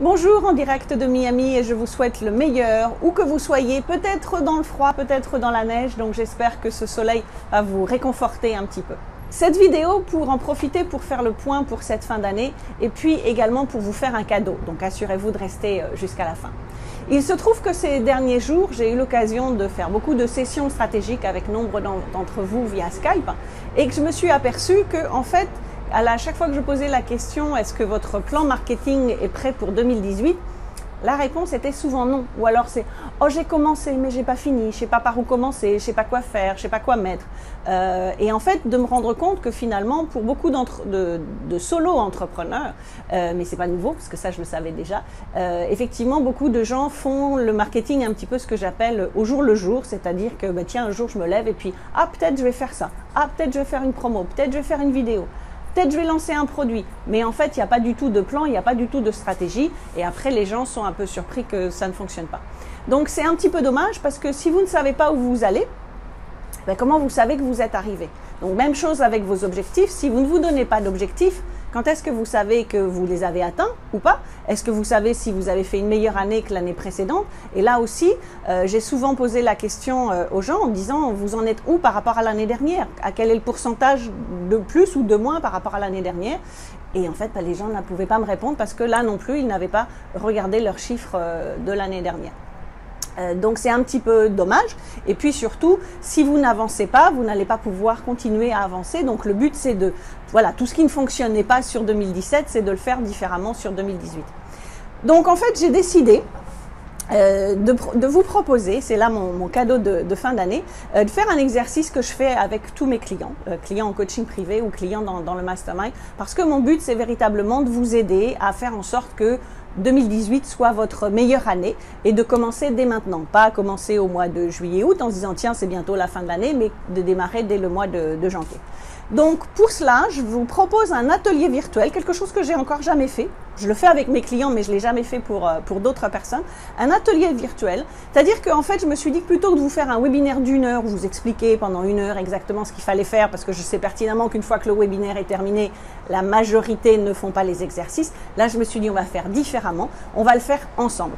Bonjour en direct de Miami et je vous souhaite le meilleur, où que vous soyez, peut-être dans le froid, peut-être dans la neige, donc j'espère que ce soleil va vous réconforter un petit peu. Cette vidéo pour en profiter pour faire le point pour cette fin d'année et puis également pour vous faire un cadeau, donc assurez-vous de rester jusqu'à la fin. Il se trouve que ces derniers jours, j'ai eu l'occasion de faire beaucoup de sessions stratégiques avec nombre d'entre vous via Skype et que je me suis aperçue que en fait, à chaque fois que je posais la question « Est-ce que votre plan marketing est prêt pour 2018 ?» la réponse était souvent non. Ou alors c'est « Oh, j'ai commencé, mais j'ai pas fini. Je sais pas par où commencer. Je sais pas quoi faire. Je sais pas quoi mettre. » Et en fait, de me rendre compte que finalement, pour beaucoup de solo-entrepreneurs, mais c'est pas nouveau, parce que ça, je le savais déjà, effectivement, beaucoup de gens font le marketing un petit peu ce que j'appelle au jour le jour, c'est-à-dire que, bah, tiens, un jour, je me lève et puis « Ah, peut-être je vais faire ça. Ah, peut-être je vais faire une promo. Peut-être je vais faire une vidéo. » Peut-être je vais lancer un produit, mais en fait, il n'y a pas du tout de plan, il n'y a pas du tout de stratégie. Et après, les gens sont un peu surpris que ça ne fonctionne pas. Donc, c'est un petit peu dommage parce que si vous ne savez pas où vous allez, ben, comment vous savez que vous êtes arrivé? Donc, même chose avec vos objectifs. Si vous ne vous donnez pas d'objectifs, quand est-ce que vous savez que vous les avez atteints ou pas? Est-ce que vous savez si vous avez fait une meilleure année que l'année précédente? Et là aussi, j'ai souvent posé la question aux gens en disant, vous en êtes où par rapport à l'année dernière? À quel est le pourcentage de plus ou de moins par rapport à l'année dernière? Et en fait, ben, les gens ne pouvaient pas me répondre parce que là non plus, ils n'avaient pas regardé leurs chiffres de l'année dernière. Donc c'est un petit peu dommage et puis surtout si vous n'avancez pas, vous n'allez pas pouvoir continuer à avancer. Donc le but c'est de, voilà, tout ce qui ne fonctionnait pas sur 2017, c'est de le faire différemment sur 2018. Donc en fait j'ai décidé de vous proposer, c'est là mon cadeau de fin d'année, de faire un exercice que je fais avec tous mes clients, clients en coaching privé ou clients dans le mastermind, parce que mon but c'est véritablement de vous aider à faire en sorte que 2018 soit votre meilleure année et de commencer dès maintenant, pas commencer au mois de juillet-août en se disant tiens c'est bientôt la fin de l'année, mais de démarrer dès le mois de janvier. Donc pour cela, je vous propose un atelier virtuel, quelque chose que j'ai encore jamais fait. Je le fais avec mes clients, mais je l'ai jamais fait pour d'autres personnes. Un atelier virtuel, c'est-à-dire qu'en fait, je me suis dit que plutôt que de vous faire un webinaire d'1 heure, où vous expliquez pendant 1 heure exactement ce qu'il fallait faire, parce que je sais pertinemment qu'une fois que le webinaire est terminé, la majorité ne font pas les exercices. Là, je me suis dit, on va faire différemment, on va le faire ensemble.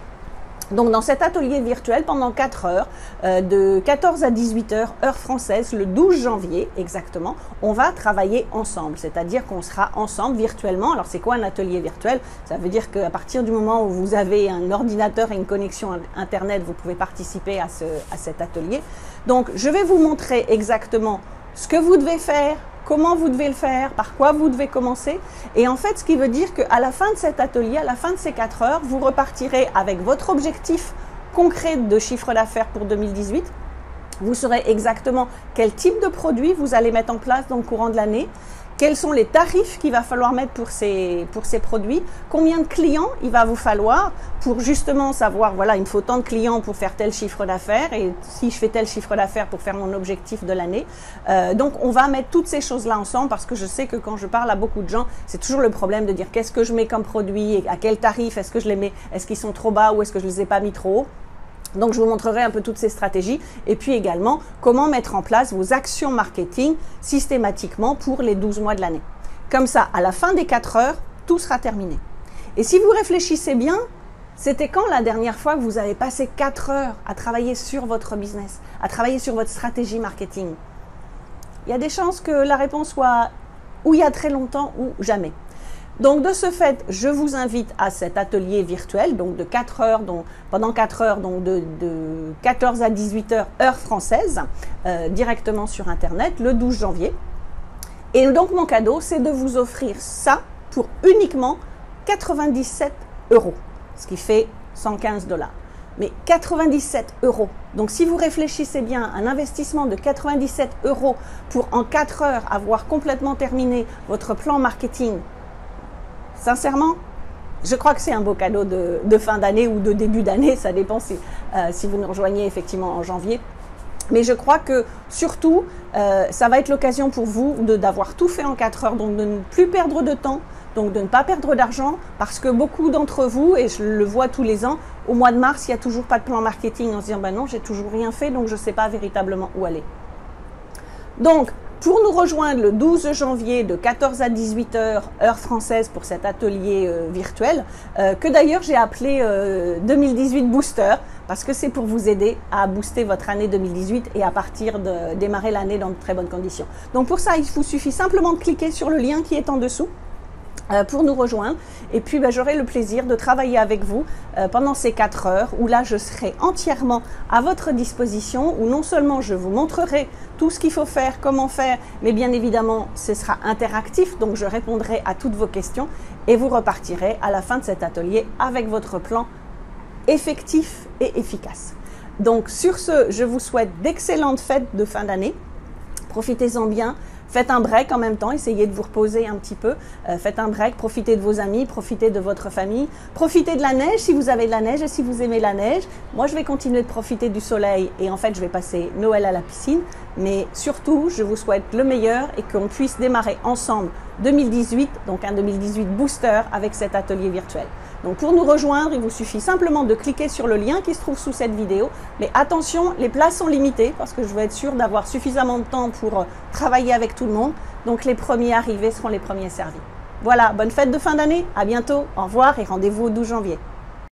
Donc dans cet atelier virtuel, pendant 4 heures, de 14 à 18 heures, heure française, le 12 janvier exactement, on va travailler ensemble. C'est-à-dire qu'on sera ensemble virtuellement. Alors c'est quoi un atelier virtuel? Ça veut dire qu'à partir du moment où vous avez un ordinateur et une connexion Internet, vous pouvez participer à cet atelier. Donc je vais vous montrer exactement ce que vous devez faire, comment vous devez le faire, par quoi vous devez commencer. Et en fait, ce qui veut dire qu'à la fin de cet atelier, à la fin de ces 4 heures, vous repartirez avec votre objectif concret de chiffre d'affaires pour 2018. Vous saurez exactement quel type de produit vous allez mettre en place dans le courant de l'année, quels sont les tarifs qu'il va falloir mettre pour ces produits, combien de clients il va vous falloir pour justement savoir, voilà, il me faut tant de clients pour faire tel chiffre d'affaires et si je fais tel chiffre d'affaires pour faire mon objectif de l'année. Donc on va mettre toutes ces choses-là ensemble parce que je sais que quand je parle à beaucoup de gens, c'est toujours le problème de dire qu'est-ce que je mets comme produit, à quel tarif, est-ce que je les mets, est-ce qu'ils sont trop bas ou est-ce que je les ai pas mis trop haut. Donc, je vous montrerai un peu toutes ces stratégies et puis également comment mettre en place vos actions marketing systématiquement pour les 12 mois de l'année. Comme ça, à la fin des 4 heures, tout sera terminé. Et si vous réfléchissez bien, c'était quand la dernière fois que vous avez passé 4 heures à travailler sur votre business, à travailler sur votre stratégie marketing? Il y a des chances que la réponse soit ou il y a très longtemps ou jamais. Donc de ce fait, je vous invite à cet atelier virtuel, donc de 4 heures, donc pendant 4 heures, donc de 14 à 18 heures, heure française, directement sur Internet, le 12 janvier. Et donc mon cadeau, c'est de vous offrir ça pour uniquement 97 €, ce qui fait 115 $. Mais 97 €. Donc si vous réfléchissez bien, un investissement de 97 € pour en 4 heures avoir complètement terminé votre plan marketing, sincèrement, je crois que c'est un beau cadeau de fin d'année ou de début d'année, ça dépend si vous nous rejoignez effectivement en janvier. Mais je crois que surtout, ça va être l'occasion pour vous d'avoir tout fait en 4 heures, donc de ne plus perdre de temps, donc de ne pas perdre d'argent, parce que beaucoup d'entre vous, et je le vois tous les ans, au mois de mars, il n'y a toujours pas de plan marketing en se disant « ben non, j'ai toujours rien fait, donc je ne sais pas véritablement où aller ». Donc, Pour nous rejoindre le 12 janvier de 14 à 18 heures, heure française, pour cet atelier virtuel, que d'ailleurs j'ai appelé 2018 Booster, parce que c'est pour vous aider à booster votre année 2018 et à partir de démarrer l'année dans de très bonnes conditions. Donc pour ça, il vous suffit simplement de cliquer sur le lien qui est en dessous pour nous rejoindre, et puis j'aurai le plaisir de travailler avec vous pendant ces 4 heures où là je serai entièrement à votre disposition, où non seulement je vous montrerai tout ce qu'il faut faire, comment faire, mais bien évidemment ce sera interactif, donc je répondrai à toutes vos questions et vous repartirez à la fin de cet atelier avec votre plan effectif et efficace. Donc sur ce, je vous souhaite d'excellentes fêtes de fin d'année, profitez-en bien. Faites un break en même temps, essayez de vous reposer un petit peu. Faites un break, profitez de vos amis, profitez de votre famille. Profitez de la neige si vous avez de la neige et si vous aimez la neige. Moi, je vais continuer de profiter du soleil et en fait, je vais passer Noël à la piscine. Mais surtout, je vous souhaite le meilleur et qu'on puisse démarrer ensemble 2018, donc un 2018 booster avec cet atelier virtuel. Donc pour nous rejoindre, il vous suffit simplement de cliquer sur le lien qui se trouve sous cette vidéo. Mais attention, les places sont limitées parce que je veux être sûre d'avoir suffisamment de temps pour travailler avec tout le monde. Donc les premiers arrivés seront les premiers servis. Voilà, bonne fête de fin d'année, à bientôt, au revoir et rendez-vous au 12 janvier.